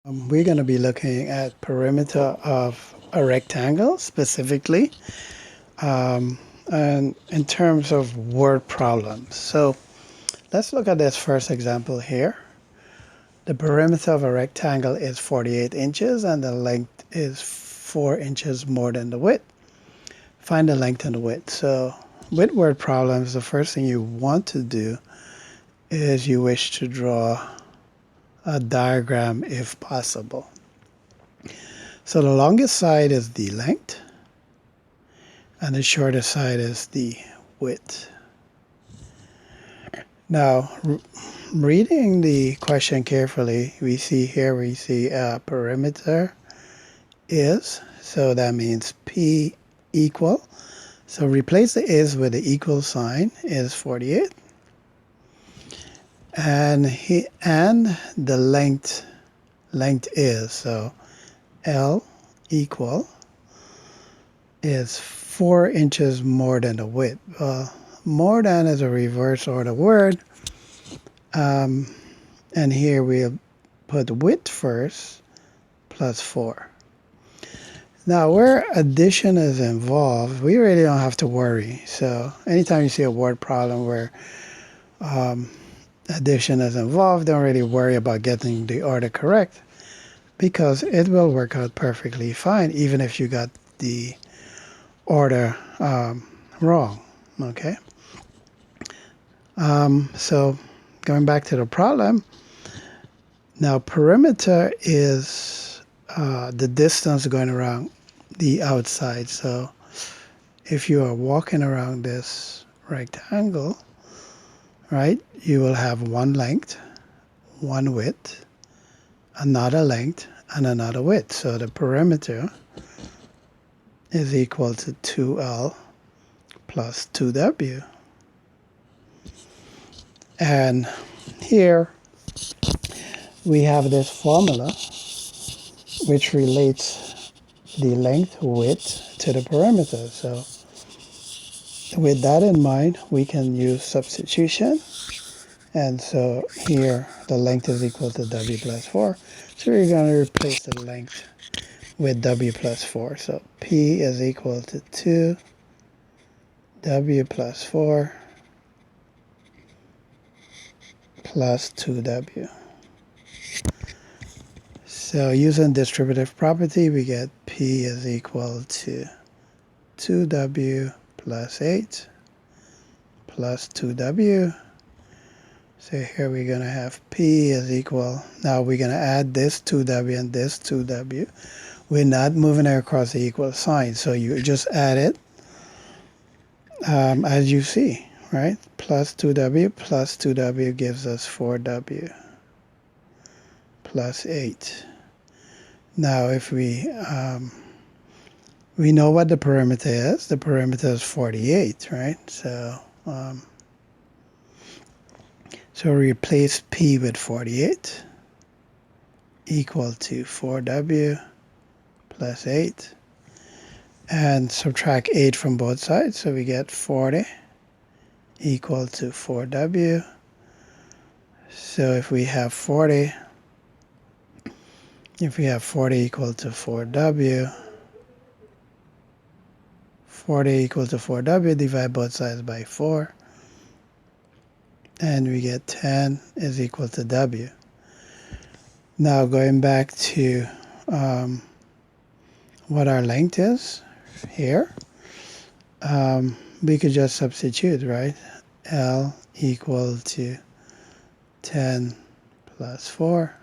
We're going to be looking at perimeter of a rectangle specifically, and in terms of word problems. So let's look at this first example here. The perimeter of a rectangle is 48 inches and the length is 4 inches more than the width. Find the length and the width. So with word problems, the first thing you want to do is you wish to draw a diagram if possible. So the longest side is the length and the shortest side is the width. Now, reading the question carefully, we see perimeter is, so that means P equal. So replace the is with the equal sign, is 48. And the length is, so L equal is 4 inches more than the width. More than is a reverse order word. And here we'll put width first, plus 4. Now, where addition is involved, we really don't have to worry. So anytime you see a word problem where addition is involved, don't really worry about getting the order correct, because it will work out perfectly fine, even if you got the order wrong, okay? So going back to the problem, now perimeter is the distance going around the outside. So if you are walking around this rectangle, right, you will have one length, one width, another length, and another width. So the perimeter is equal to 2L plus 2W. And here we have this formula which relates the length width to the perimeter. So with that in mind, we can use substitution. And so here the length is equal to W plus 4. So we're going to replace the length with W plus 4. So P is equal to 2 W plus 4 plus 2W. So using distributive property, we get P is equal to 2W plus 8 plus 2W. So here we're going to have P is equal. Now we're going to add this 2W and this 2W. We're not moving it across the equal sign. So you just add it as you see, right? Plus 2W gives us 4W plus 8. Now if we know what the perimeter is. The perimeter is 48, right? So replace P with 48 equal to 4W plus 8. And subtract 8 from both sides. So we get 40 equal to 4W. So if we have 40 equal to 4W, 40 equal to 4W, divide both sides by 4. And we get 10 is equal to W. Now going back to what our length is here, we could just substitute, right? L equal to 10 plus 4.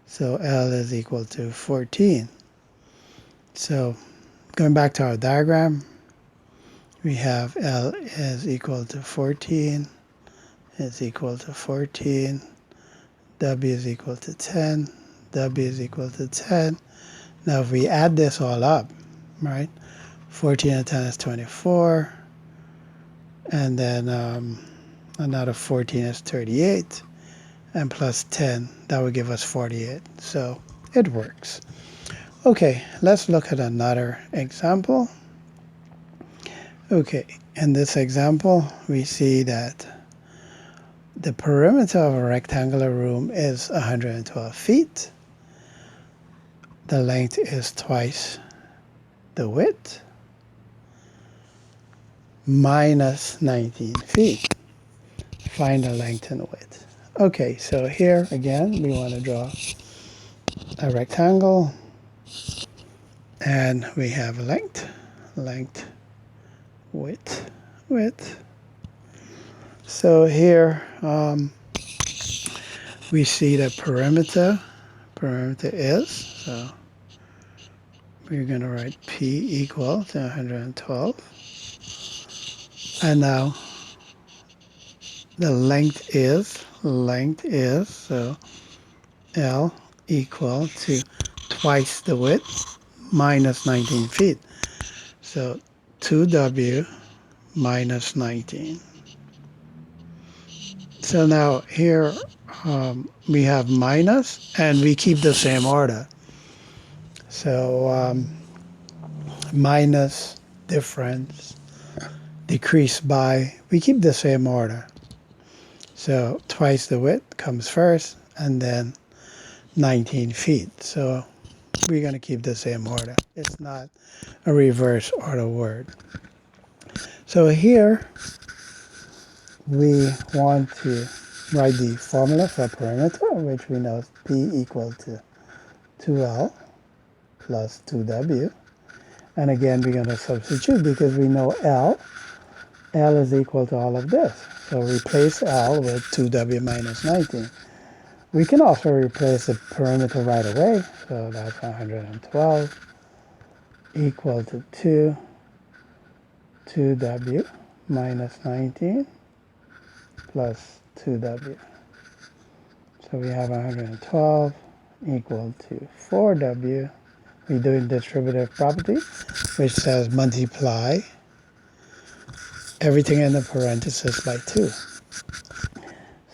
So L is equal to 14. So going back to our diagram, we have L is equal to 14, is equal to 14, W is equal to 10, W is equal to 10. Now if we add this all up, right, 14 and 10 is 24, and then another 14 is 38, and plus 10, that would give us 48. So it works. Okay, let's look at another example. Okay, in this example, we see that the perimeter of a rectangular room is 112 feet, the length is twice the width minus 19 feet. Find the length and width. Okay, so here again we want to draw a rectangle, and we have length, width, width. So here we see the perimeter is, so we're going to write P equal to 112. And now the length is, so L equal to twice the width minus 19 feet. So 2W minus 19. So now here we have minus, and we keep the same order. So minus, difference, decrease by, we keep the same order. So twice the width comes first, and then 19 feet. So we're going to keep the same order. It's not a reverse order word. So here we want to write the formula for perimeter, which we know is P equal to 2L plus 2W. And again, we're going to substitute because we know L is equal to all of this. So replace L with 2W minus 19. We can also replace the perimeter right away. So that's 112 equal to 2W minus 19 plus 2W. So we have 112 equal to 4W. We're doing distributive property, which says multiply everything in the parentheses by 2.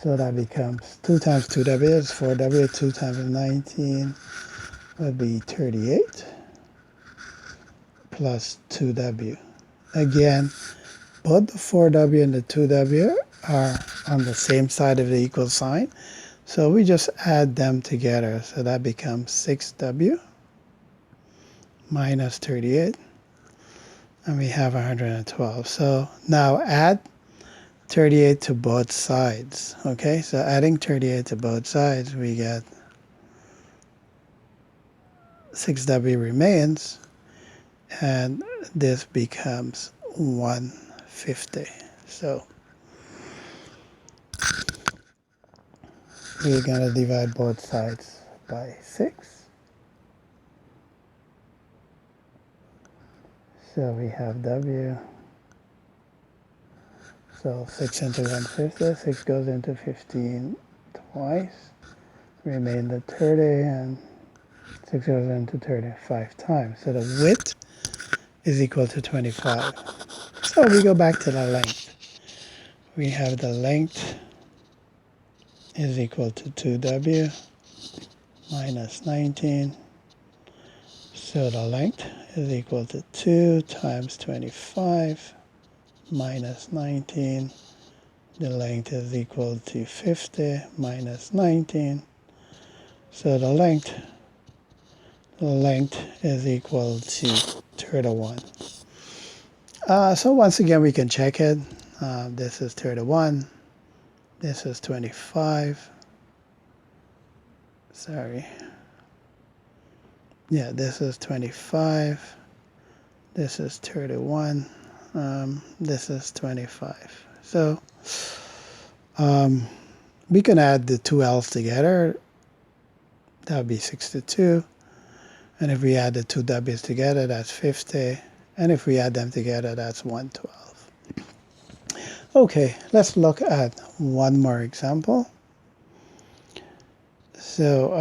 So that becomes 2 times 2W is 4W, 2 times 19 would be 38 plus 2W. Again, both the 4W and the 2W are on the same side of the equal sign. So we just add them together. So that becomes 6W minus 38. And we have 112. So now add 38 to both sides. Okay, so adding 38 to both sides, we get 6W remains. And this becomes 150. So we're going to divide both sides by 6. So we have W. So 6 into 150. 6 goes into 15 twice. Remain the 30, and 6 goes into 35 times. So the width is equal to 25. So we go back to the length. We have the length is equal to 2W minus 19. So the length is equal to 2 times 25 minus 19. The length is equal to 50 minus 19. So the length is equal to 31. So once again, we can check it. This is 31. This is 25. Sorry. Yeah, this is 25. This is 31. This is 25. So we can add the two L's together. That would be 62. And if we add the two W's together, that's 50. And if we add them together, that's 112. Okay, let's look at one more example. So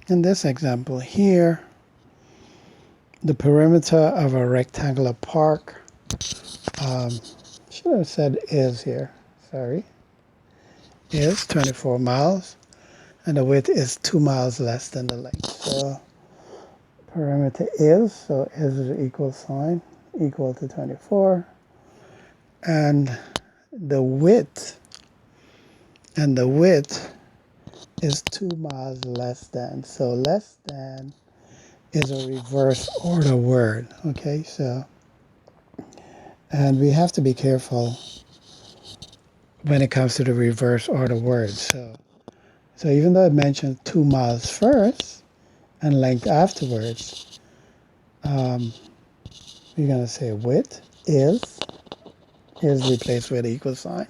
in this example here, the perimeter of a rectangular park, should have said is here, sorry, is 24 miles, and the width is 2 miles less than the length. So perimeter is, so is the equal sign, equal to 24, and the width is 2 miles less than, so less than is a reverse order word. Okay, so, and we have to be careful when it comes to the reverse order words. So even though it mentions 2 miles first and length afterwards, we're going to say width is replaced with equal sign.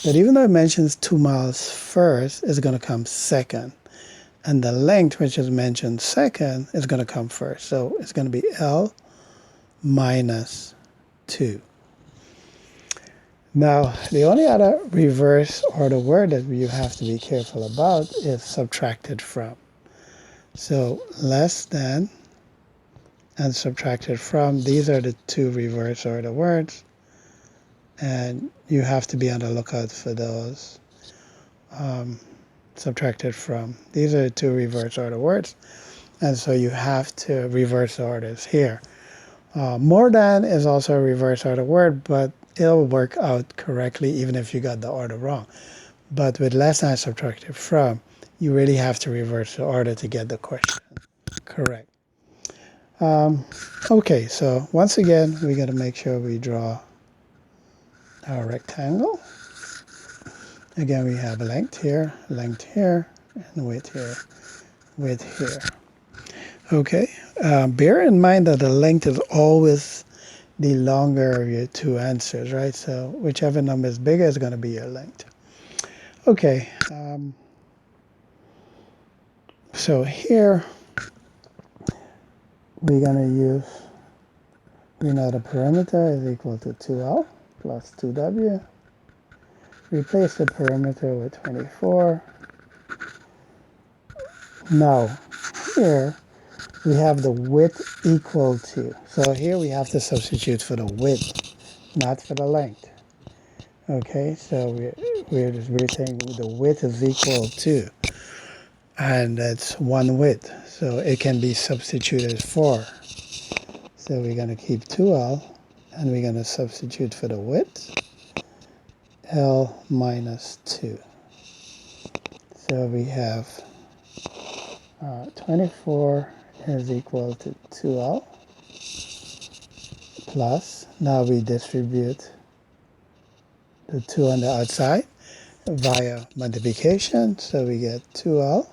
But even though it mentions 2 miles first, it's going to come second. And the length, which is mentioned second, is going to come first. So it's going to be L minus 2. Now, the only other reverse order word that you have to be careful about is subtracted from. So less than and subtracted from, these are the two reverse order words. And you have to be on the lookout for those. Subtracted from. These are the two reverse order words. And so you have to reverse the orders here. More than is also a reverse order word, but it'll work out correctly even if you got the order wrong. But with less than subtracted from, you really have to reverse the order to get the question correct. Okay, so once again, we got to make sure we draw our rectangle. Again, we have length here, and width here, width here. Okay, bear in mind that the length is always the longer of your two answers, right? So whichever number is bigger is going to be your length. Okay, so here we're going to use, we know the perimeter is equal to 2L plus 2W. Replace the perimeter with 24. Now, here we have the width equal to. So here we have to substitute for the width, not for the length. Okay, so we're saying the width is equal to, and that's one width. So it can be substituted for. So we're going to keep 2L, and we're going to substitute for the width, L minus 2. So we have 24 is equal to 2L plus, now we distribute the 2 on the outside via multiplication. So we get 2L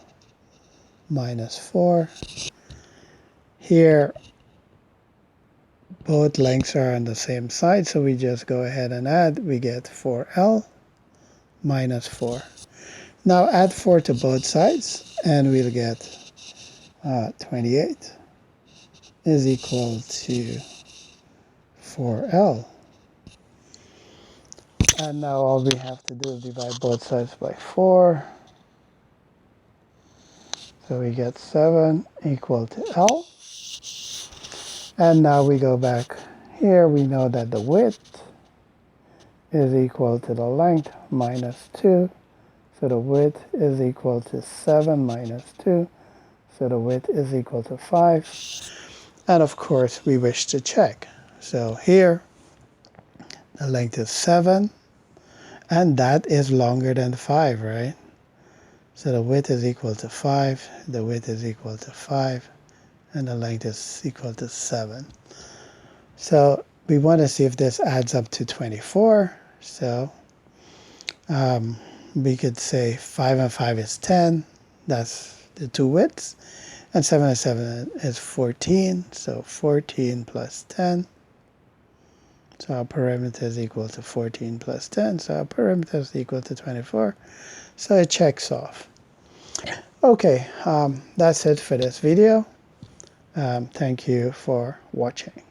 minus 4. Here, both lengths are on the same side, so we just go ahead and add. We get 4L minus 4. Now add 4 to both sides, and we'll get 28 is equal to 4L. And now all we have to do is divide both sides by 4. So we get 7 equal to L. And now we go back here. We know that the width is equal to the length minus 2. So the width is equal to 7 minus 2. So the width is equal to 5. And of course, we wish to check. So here, the length is 7. And that is longer than 5, right? So the width is equal to 5. The width is equal to 5. And the length is equal to 7. So we want to see if this adds up to 24. So we could say 5 and 5 is 10. That's the two widths. And 7 and 7 is 14. So 14 plus 10. So our perimeter is equal to 14 plus 10. So our perimeter is equal to 24. So it checks off. Okay, that's it for this video. Thank you for watching.